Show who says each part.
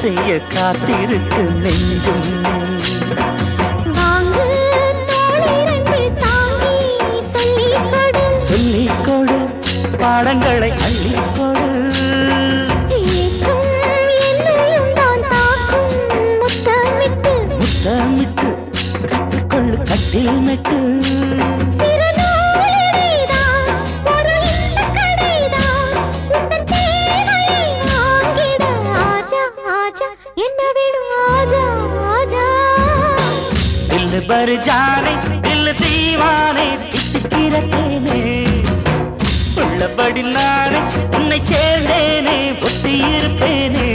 Speaker 1: செய்ய காத்திருக்கு நெஞ்சும். சொல்லிக்கொடு பாடங்களை அள்ளிக்கொடு. முத்தமிட்டு கற்றுக்கொள்ளு கட்டில் மெட்டு. दिल भर जाने दिल दीवाने தித்திக்கிறேனே உள்ளபடி நானே உன்னை சேர்ந்தேனே ஒட்டி இருப்பேனே.